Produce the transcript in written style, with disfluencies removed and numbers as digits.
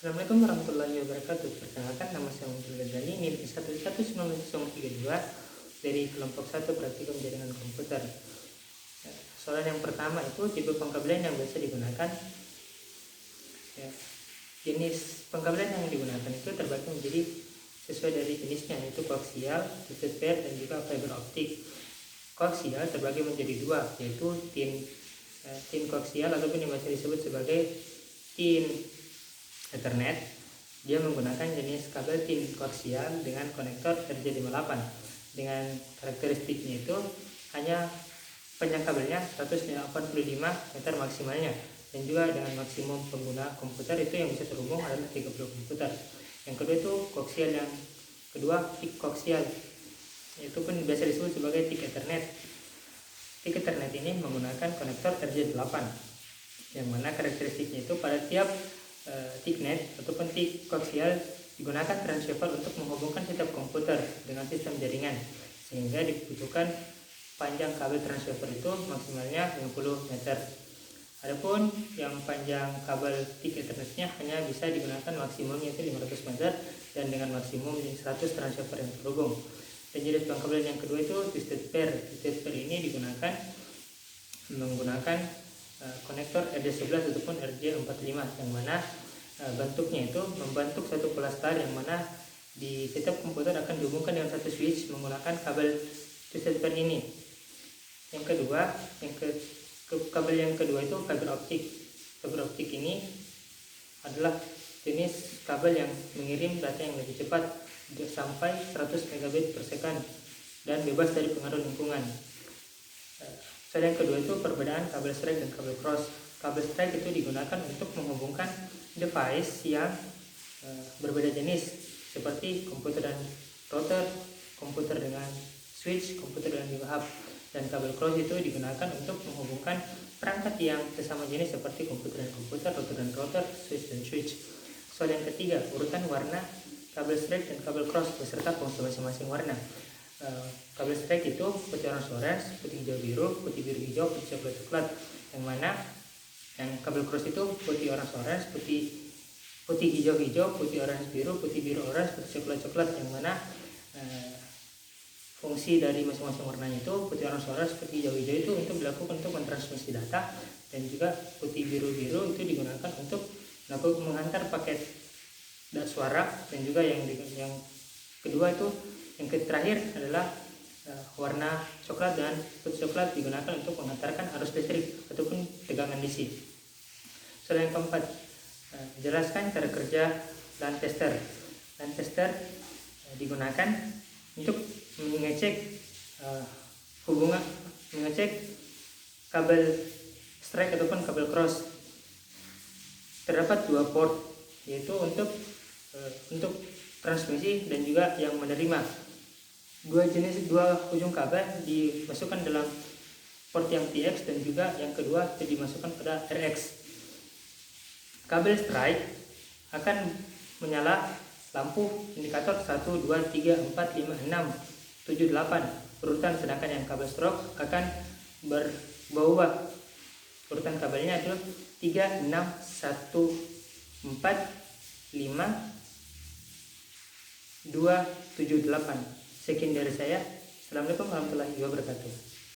Assalamualaikum warahmatullahi wabarakatuh. Perkenalkan, nama saya Muhammad Ghazali, NIM 11932 dari kelompok 1 praktikum jaringan komputer. Soalan yang pertama itu tipe pengkabelan yang biasa digunakan. Jenis pengkabelan yang digunakan itu terbagi menjadi sesuai dari jenisnya, yaitu koaksial, twisted pair, dan juga fiber optik. Koaksial terbagi menjadi dua, yaitu tin koaksial ataupun yang biasa disebut sebagai tin Ethernet. Dia menggunakan jenis kabel tin koaksial dengan konektor RJ58 dengan karakteristiknya itu hanya panjang kabelnya 185 meter maksimalnya, dan juga dengan maksimum pengguna komputer itu yang bisa terhubung adalah 30 komputer. Yang kedua itu koaksial, yang kedua TIC koaksial, itu pun biasa disebut sebagai TIC Ethernet. TIC Ethernet ini menggunakan konektor RJ8 yang mana karakteristiknya itu pada tiap TICnet ataupun TIC koaksial digunakan transceiver untuk menghubungkan setiap komputer dengan sistem jaringan, sehingga dibutuhkan panjang kabel transceiver itu maksimalnya 50 meter. Adapun yang panjang kabel TIC Ethernetnya hanya bisa digunakan maksimumnya itu 500 meter dan dengan maksimum 100 transceiver yang terhubung. Dan jenis pengkabelan yang kedua itu twisted pair. Twisted pair ini menggunakan konektor RJ11 ataupun RJ45 yang mana bentuknya itu membentuk satu cluster yang mana di setiap komputer akan dihubungkan dengan satu switch menggunakan kabel twisted pair ini. Yang kedua, kabel yang kedua itu fiber optik. Fiber optik ini adalah jenis kabel yang mengirim data yang lebih cepat sampai 100 megabit per second dan bebas dari pengaruh lingkungan. Soal yang kedua itu perbedaan kabel strike dan kabel cross. Kabel strike itu digunakan untuk menghubungkan device yang berbeda jenis seperti komputer dan router, komputer dengan switch, komputer dengan juga hub. Dan kabel cross itu digunakan untuk menghubungkan perangkat yang sesama jenis seperti komputer dan komputer, router dan router, switch dan switch. Soal yang ketiga, urutan warna kabel strike dan kabel cross beserta fungsi masing-masing warna. Kabel strike itu putih orange, putih hijau biru, putih biru hijau, putih coklat coklat. Yang mana yang kabel cross itu putih orange, putih hijau hijau, putih orange biru, putih biru orange, putih coklat coklat. Yang mana fungsi dari masing-masing warnanya itu putih orange, putih hijau hijau itu untuk dilakukan untuk mentransmisi data, dan juga putih biru biru itu digunakan untuk menghantar paket suara, dan juga yang kedua itu yang terakhir adalah warna coklat dan putih coklat digunakan untuk menghantarkan arus listrik ataupun tegangan DC. Soal yang keempat, jelaskan cara kerja LAN tester. LAN tester digunakan untuk mengecek mengecek kabel strike ataupun kabel cross. Terdapat dua port, yaitu untuk transmisi dan juga yang menerima. Dua ujung kabel dimasukkan dalam port yang TX dan juga yang kedua dimasukkan pada RX. Kabel strike akan menyala lampu indikator 1, 2, 3, 4, 5, 6, 7, 8 urutan, sedangkan yang kabel stroke akan berubah. Urutan kabelnya adalah 3, 6, 1, 4, 5, 2, 7, 8. Sekian dari saya. Assalamualaikum warahmatullahi wabarakatuh.